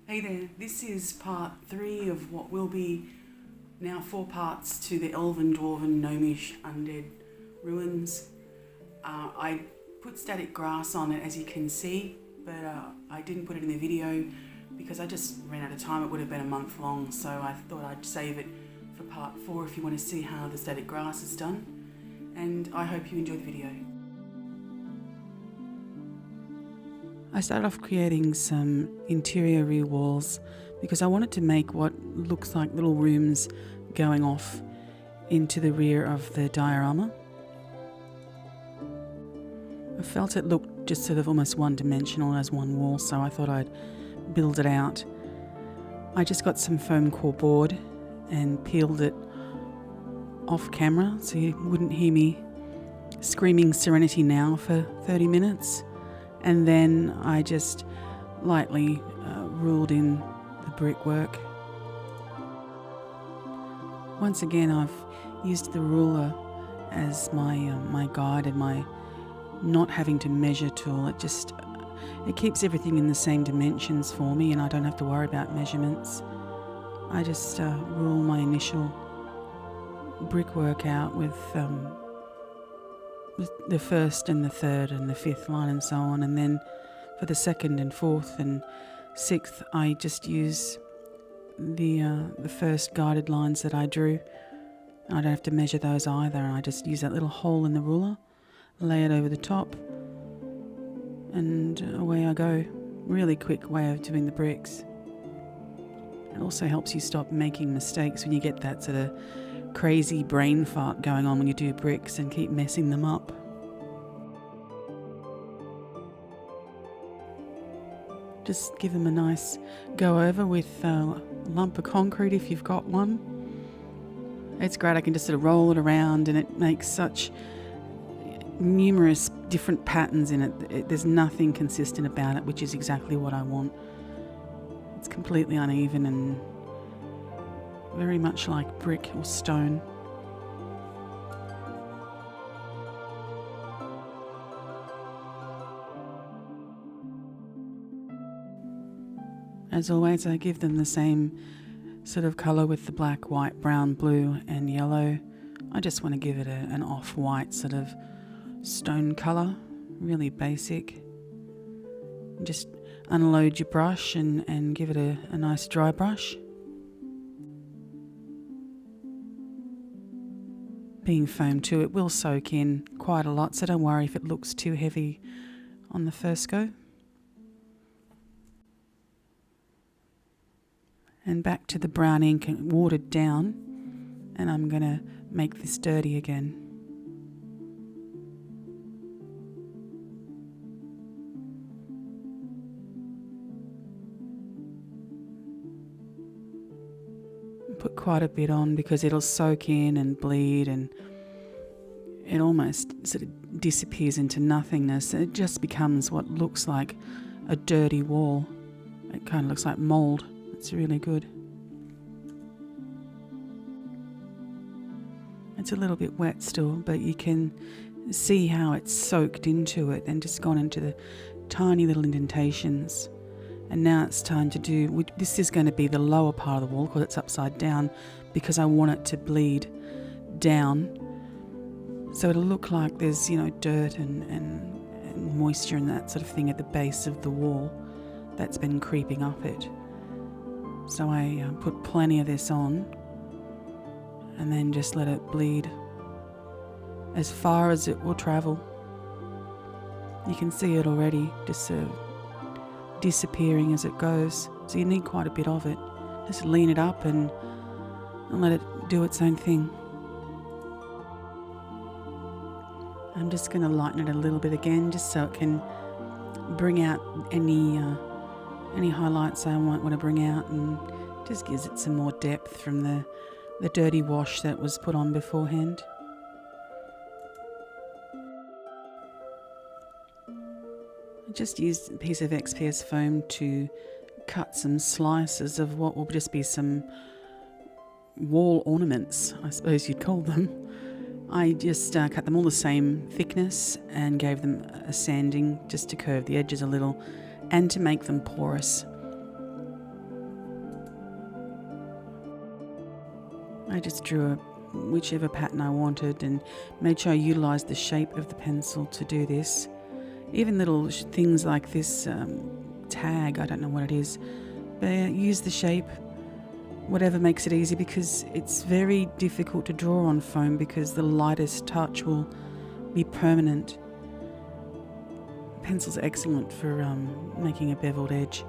Hey there, this is part 3 of what will be now 4 parts to the Elven, Dwarven, Gnomish, Undead Ruins. I put static grass on it, as you can see, but I didn't put it in the video because I just ran out of time. It would have been a month long, so I thought I'd save it for part 4 if you want to see how the static grass is done. And I hope you enjoy the video. I started off creating some interior rear walls because I wanted to make what looks like little rooms going off into the rear of the diorama. I felt it looked just sort of almost one-dimensional as one wall, so I thought I'd build it out. I just got some foam core board and peeled it off camera so you wouldn't hear me screaming Serenity Now for 30 minutes. And then I just lightly ruled in the brickwork. Once again, I've used the ruler as my guide and my not having to measure tool. It keeps everything in the same dimensions for me, and I don't have to worry about measurements. I just rule my initial brickwork out with the first and the third and the fifth line and so on, and then for the second and fourth and sixth I just use the first guided lines that I drew. I don't have to measure those either. I just use that little hole in the ruler, lay it over the top, and away I go. Really quick way of doing the bricks. It also helps you stop making mistakes when you get that sort of crazy brain fart going on when you do bricks and keep messing them up. Just give them a nice go over with a lump of concrete if you've got one. It's great. I can just sort of roll it around and it makes such numerous different patterns in it. There's nothing consistent about it, which is exactly what I want. It's completely uneven and very much like brick or stone. As always, I give them the same sort of colour with the black, white, brown, blue and yellow. I just want to give it an off-white sort of stone colour, really basic. Just unload your brush and give it a nice dry brush. Being foam too, it will soak in quite a lot, so don't worry if it looks too heavy on the first go. And back to the brown ink and watered down, and I'm going to make this dirty again. Put quite a bit on because it'll soak in and bleed, and it almost sort of disappears into nothingness. It just becomes what looks like a dirty wall. It kind of looks like mould. It's really good. It's a little bit wet still, but you can see how it's soaked into it and just gone into the tiny little indentations. And now it's time to do, this is going to be the lower part of the wall because it's upside down, because I want it to bleed down. So it'll look like there's, dirt and moisture and that sort of thing at the base of the wall that's been creeping up it. So I put plenty of this on and then just let it bleed as far as it will travel. You can see it already, just disappearing as it goes, so you need quite a bit of it. Just lean it up and let it do its own thing. I'm just going to lighten it a little bit again, just so it can bring out any highlights I might want to bring out, and just gives it some more depth from the dirty wash that was put on beforehand. I just used a piece of XPS foam to cut some slices of what will just be some wall ornaments, I suppose you'd call them. I just cut them all the same thickness and gave them a sanding just to curve the edges a little and to make them porous. I just drew whichever pattern I wanted and made sure I utilised the shape of the pencil to do this. Even little things like this tag, I don't know what it is, but use the shape, whatever makes it easy, because it's very difficult to draw on foam because the lightest touch will be permanent. Pencils are excellent for making a beveled edge.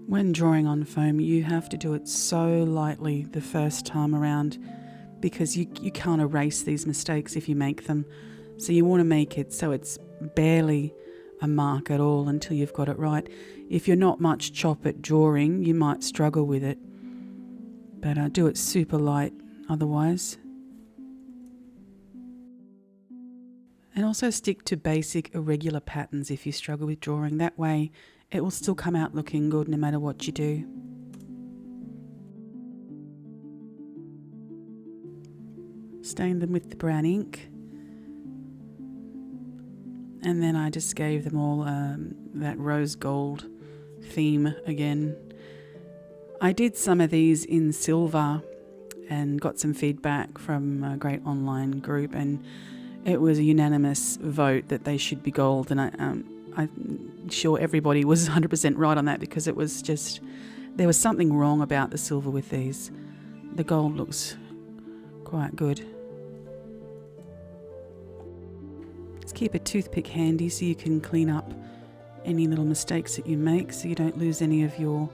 When drawing on foam, you have to do it so lightly the first time around because you can't erase these mistakes if you make them. So you want to make it so it's barely a mark at all until you've got it right. If you're not much chop at drawing, you might struggle with it. But do it super light otherwise. And also stick to basic irregular patterns if you struggle with drawing. That way it will still come out looking good no matter what you do. Stain them with the brown ink. And then I just gave them all that rose gold theme again. I did some of these in silver and got some feedback from a great online group, and it was a unanimous vote that they should be gold. And I'm sure everybody was 100% right on that because it was just, there was something wrong about the silver with these. The gold looks quite good. Just keep a toothpick handy so you can clean up any little mistakes that you make so you don't lose any of your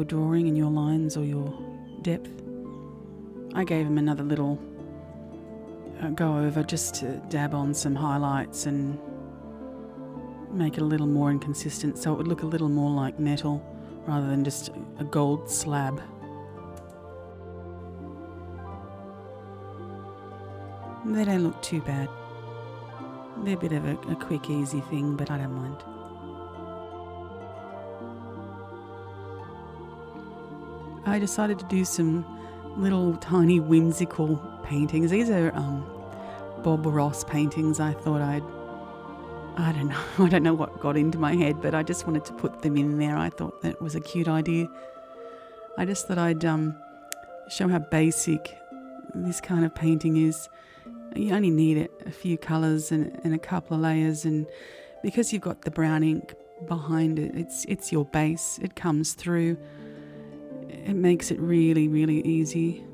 drawing and your lines or your depth. I gave them another little go over just to dab on some highlights and make it a little more inconsistent so it would look a little more like metal rather than just a gold slab. They don't look too bad. They're a bit of a quick, easy thing, but I don't mind. I decided to do some little tiny whimsical paintings. These are Bob Ross paintings. I thought I don't know what got into my head, but I just wanted to put them in there. I thought that was a cute idea. I just thought I'd show how basic this kind of painting is. You only need a few colours and a couple of layers, and because you've got the brown ink behind it, it's your base. It comes through. It makes it really, really easy.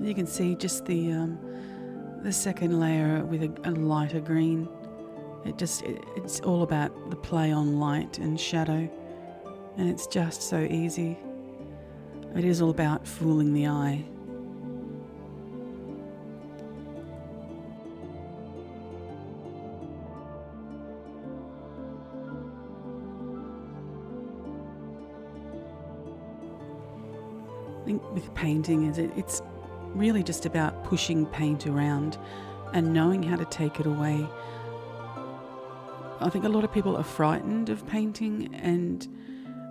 You can see just the second layer with a lighter green. It's all about the play on light and shadow, and it's just so easy. It is all about fooling the eye. I think with painting it's really just about pushing paint around and knowing how to take it away. I think a lot of people are frightened of painting, and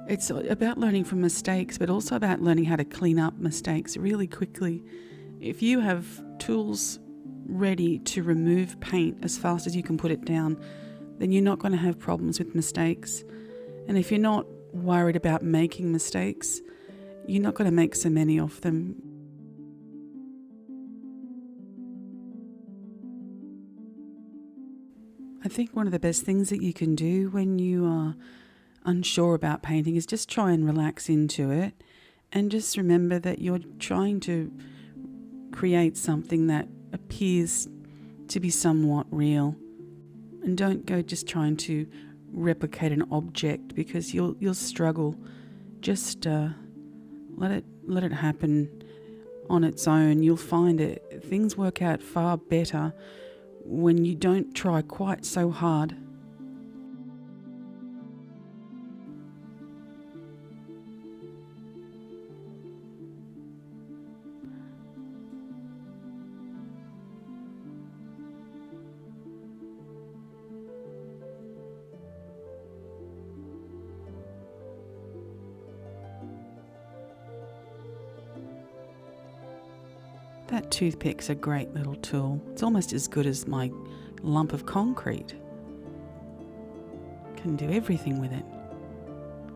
it's about learning from mistakes, but also about learning how to clean up mistakes really quickly. If you have tools ready to remove paint as fast as you can put it down, then you're not going to have problems with mistakes. And if you're not worried about making mistakes, you're not going to make so many of them. I think one of the best things that you can do when you are unsure about painting is just try and relax into it, and just remember that you're trying to create something that appears to be somewhat real, and don't go just trying to replicate an object because you'll struggle. Just let it happen on its own. You'll find things work out far better when you don't try quite so hard. That toothpick's a great little tool. It's almost as good as my lump of concrete. Can do everything with it.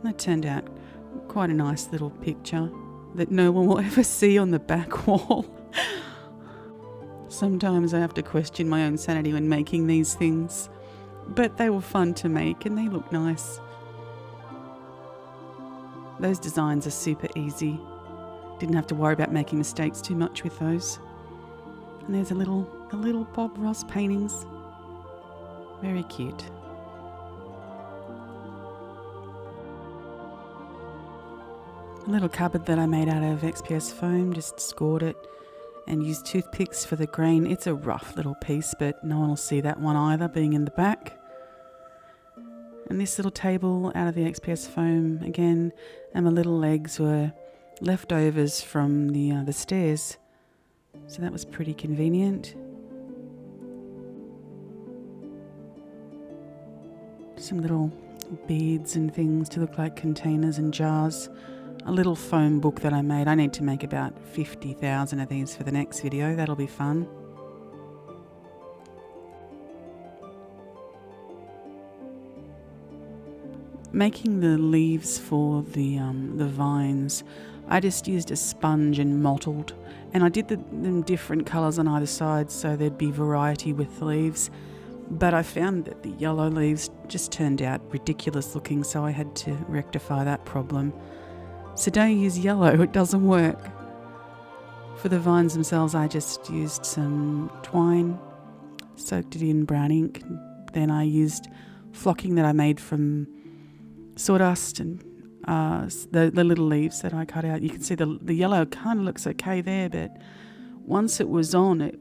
That turned out quite a nice little picture that no one will ever see on the back wall. Sometimes I have to question my own sanity when making these things, but they were fun to make and they look nice. Those designs are super easy. Didn't have to worry about making mistakes too much with those. And there's a little Bob Ross paintings. Very cute. A little cupboard that I made out of XPS foam, just scored it and used toothpicks for the grain. It's a rough little piece, but no one will see that one either, being in the back. And this little table out of the XPS foam again, and my little legs were leftovers from the stairs, so that was pretty convenient. Some little beads and things to look like containers and jars. A little foam book that I made. I need to make about 50,000 of these for the next video. That'll be fun. Making the leaves for the vines, I just used a sponge and mottled, and I did them different colours on either side so there'd be variety with the leaves. But I found that the yellow leaves just turned out ridiculous looking, so I had to rectify that problem. So don't use yellow, it doesn't work. For the vines themselves, I just used some twine, soaked it in brown ink. Then I used flocking that I made from sawdust and the little leaves that I cut out. You can see the yellow kind of looks okay there, but once it was on,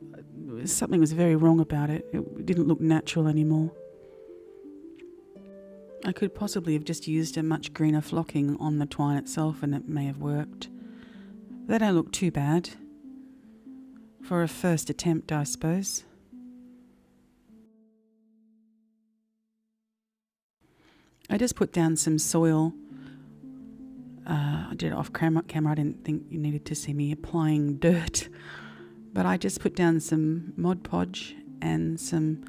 something was very wrong about it. It didn't look natural anymore. I could possibly have just used a much greener flocking on the twine itself and it may have worked. They don't look too bad for a first attempt, I suppose. I just put down some soil. I did it off camera. I didn't think you needed to see me applying dirt. But I just put down some Mod Podge and some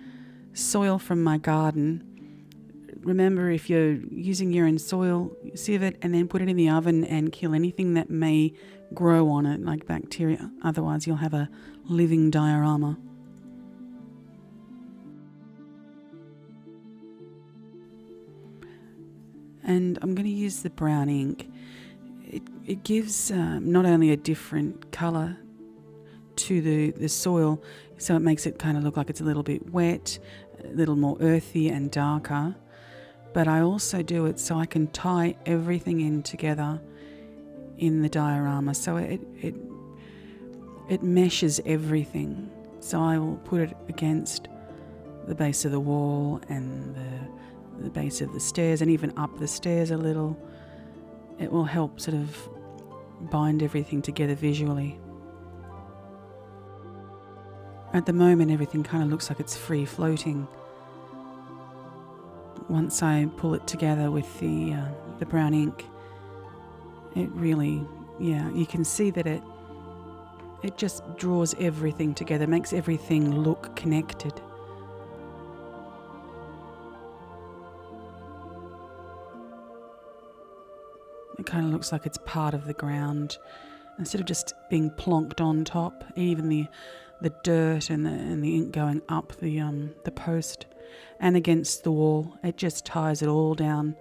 soil from my garden. Remember, if you're using your own soil, sieve it and then put it in the oven and kill anything that may grow on it, like bacteria. Otherwise, you'll have a living diorama. And I'm going to use the brown ink. It gives not only a different colour to the soil, so it makes it kind of look like it's a little bit wet, a little more earthy and darker, but I also do it so I can tie everything in together in the diorama, so it meshes everything. So I will put it against the base of the wall and the base of the stairs, and even up the stairs a little. It will help sort of bind everything together visually. At the moment, everything kind of looks like it's free floating. Once I pull it together with the brown ink, it really, you can see that it just draws everything together, makes everything look connected. It kind of looks like it's part of the ground instead of just being plonked on top. Even the dirt and the ink going up the post and against the wall, it just ties it all down.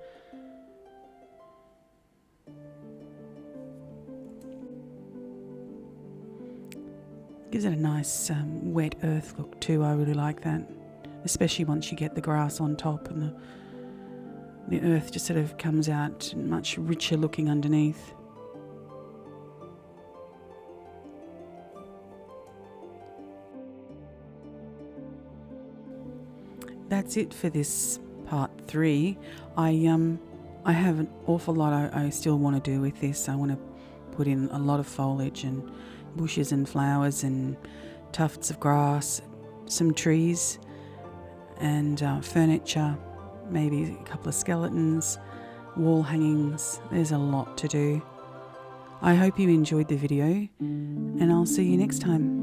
Gives it a nice wet earth look too. I really like that, especially once you get the grass on top and the earth just sort of comes out much richer looking underneath. That's it for this part 3. I have an awful lot I still want to do with this. I want to put in a lot of foliage and bushes and flowers and tufts of grass, some trees and furniture, maybe a couple of skeletons, wall hangings. There's a lot to do. I hope you enjoyed the video and I'll see you next time.